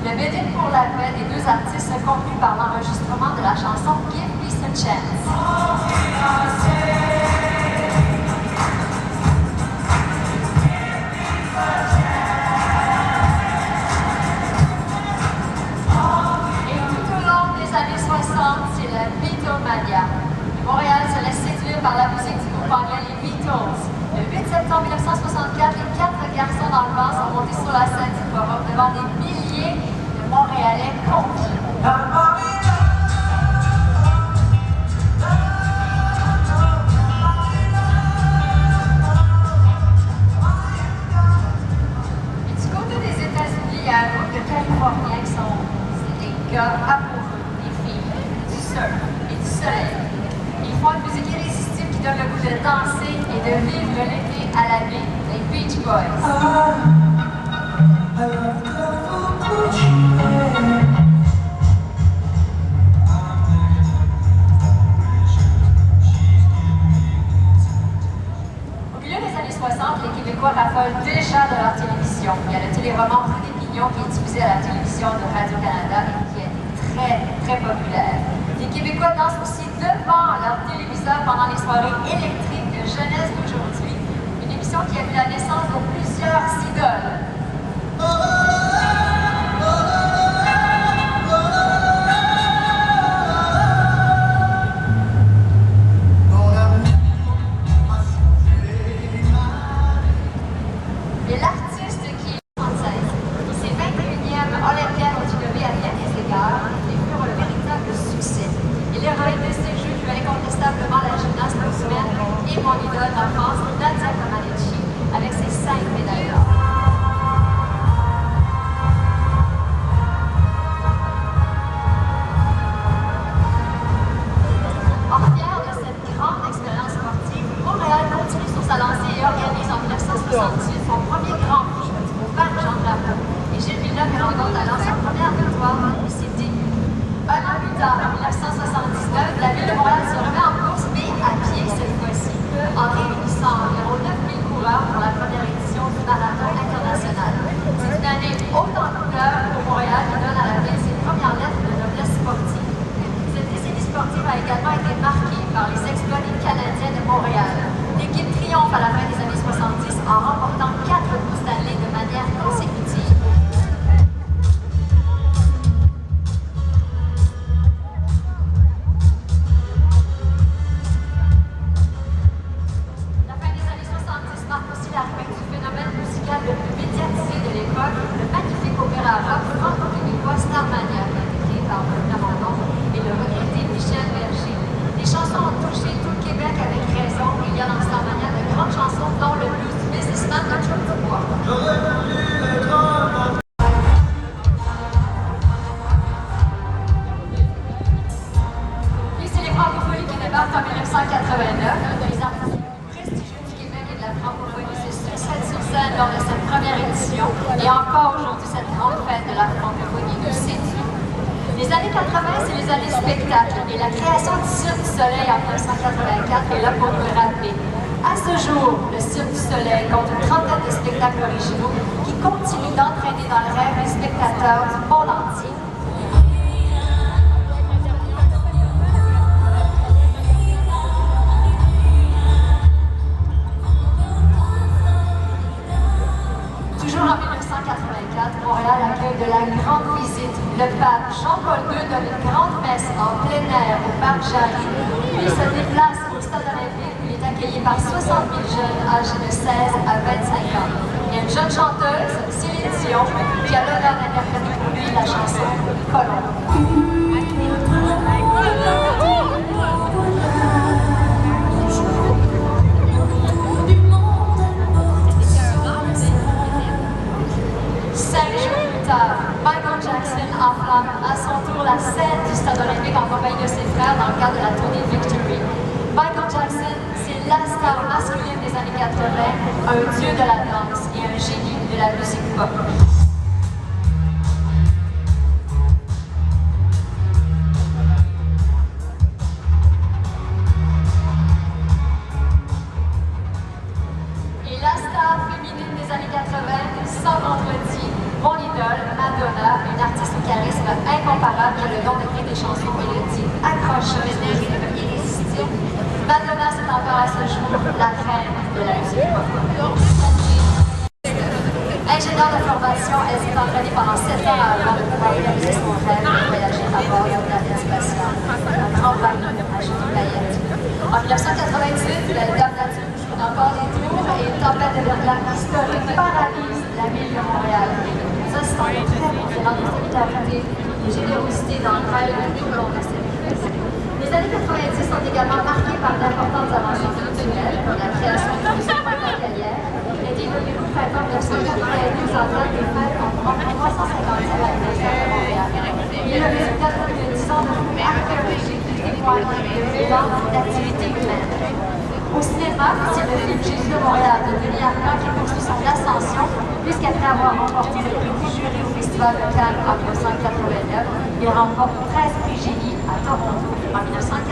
Le vedette pour la paix des deux artistes se conclut par l'enregistrement de la chanson Give Peace a Chance. C'est la Beatlemania. Montréal se laisse séduire par la musique du groupe anglais les Beatles. Le 8 septembre 1964, les 4 garçons dans le vent sont montés sur la scène du forum devant des milliers de Montréalais conquis. Et du côté des États-Unis, il y a un groupe de Californiens qui sont des gars amoureux des filles, du surf et du soleil. Ils font une musique irrésistible qui donne le goût de danser et de vivre l'été à la vie, les Beach Boys. Au milieu des années 60, les Québécois raffolent déjà de leur télévision. Il y a le téléroman Rue des Pignons qui est diffusé à la télévision de Radio-Canada et qui est très populaire. Les Québécois dansent aussi devant leur téléviseur pendant les soirées électriques de Jeunesse d'aujourd'hui, une émission qui a vu la naissance de plusieurs idoles. Et l'artiste qui est française, c'est 21e olympienne au JW à bien des égards, et furent le véritable succès. L'héroïne de ces jeux fut incontestablement la gymnaste brésilienne et mon idole d'enfance, Nadia Comaneci, avec ses 5 médailles d'or. Fière de cette grande expérience sportive, Montréal continue sur sa lancée et organise en 1968 son premier Grand Prix au parc Jean-Drapeau. Et Gilles Villeneuve rencontre alors sa première victoire au City. Un an plus tard, en 1979, la ville de Montréal se remet en course, mais à pied cette fois-ci, en réunissant environ 9000 coureurs pour la première édition du Marathon international. C'est une année haute en couleur pour Montréal qui donne à la ville ses premières lettres de noblesse sportive. Cette décennie sportive a également été marquée par les exploits des Canadiens de Montréal. L'équipe triomphe à la fin des années 70 en remportant 4 coupes Stanley de manière consécutive. Starmania, écrit par Bernard Landon et le regretté Michel Berger. Les chansons ont touché tout le Québec avec raison. Il y a dans Starmania de grandes chansons dont le blues du businessman de Joe Dubois. Puis c'est les francophonies qui débarquent en 1989, un des artistes prestigieux du Québec et de la francophonie se succèdent sur scène lors de cette première édition et encore aujourd'hui cette grande fête de la francophonie nous séduit. Les années 80, c'est les années spectacle et la création du Cirque du Soleil en 1984 est là pour nous le rappeler. À ce jour, le Cirque du Soleil compte une trentaine de spectacles originaux qui continuent d'entraîner dans le rêve les spectateurs du monde entier. Toujours en 1984, Montréal accueille de la grande visite. Le pape Jean-Paul II donne une grande messe en plein air au parc Jarry. Puis se déplace au stade olympique où il est accueilli par 60 000 jeunes âgés de 16 à 25 ans. Il y a une jeune chanteuse, Céline Dion, qui a l'honneur d'interpréter pour lui la chanson Colombe. Michael Jackson enflamme à son tour la scène du stade olympique en compagnie de ses frères dans le cadre de la tournée Victory. Michael Jackson, c'est la star masculine des années 80, un dieu de la danse et un génie de la musique pop. Et la star féminine des années 80, sans vendredi, mon idole, Madonna, une artiste charisme incomparable qui a le don de créer des chansons mélodiques accrocheuses, des rythmes irrésistibles. Madonna, c'est encore à ce jour la reine de la musique pop. Ingénieure de formation, elle s'est entraînée pendant 7 ans avant de pouvoir réaliser son rêve de voyager à bord d'une navette spatiale. Un grand bateau à Julie Payette. En 1998, la Dame Nature joue encore des tours et une tempête de verglas historique paralyse la ville de Montréal. Ça, c'est un très bon bilan de solidarité et générosité dans le rêve tout au long de cette vie. Les années 90 sont également marquées par d'importantes avancées culturelles, comme la création du musée Pointe-la-Carrière, et développé au printemps 1980 nous entendre des fêtes en 350e anniversaire de Montréal. Il est le résultat de plus de 10 ans de fouilles archéologiques qui témoignent de l'élan d'activité humaine. Au cinéma, c'est le film Jésus de Montréal de Denis Arcand qui poursuit son ascension, puisqu'après avoir remporté le prix du jury au Festival de Cannes en 1989, il remporte 13 prix Génie à Toronto en 1990.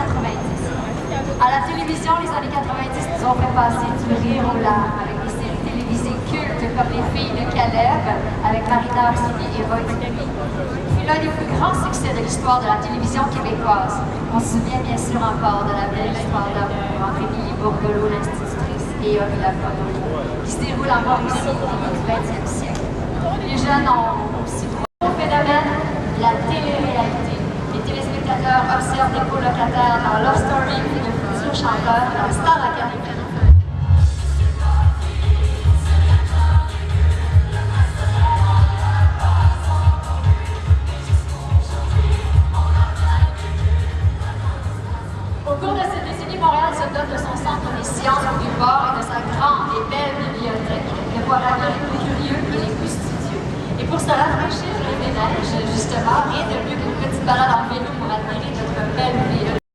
À la télévision, les années 90 nous ont fait passer du rire aux larmes avec des séries télévisées cultes comme Les Filles de Caleb avec Marina Orsini et Roy Dupuis. Puis l'un des plus grands succès de l'histoire de la télévision québécoise. On se souvient bien sûr encore de la belle histoire d'amour entre Émilie Bourgelot, l'institutrice, et Yuri Lafrenière, qui se déroule encore ici au début du 20e siècle. Les jeunes ont aussi trois phénomènes, la télé-réalité. Les téléspectateurs observent des colocataires dans Love Story et de futurs chanteurs dans Star Academy. Au cours de cette décennie, Montréal se dote de son centre des sciences au Vieux-Port et de sa grande et belle bibliothèque, de quoi ravir les plus curieux et les plus studieux. Et pour se rafraîchir les ménages, justement, rien de mieux qu'une petite balade en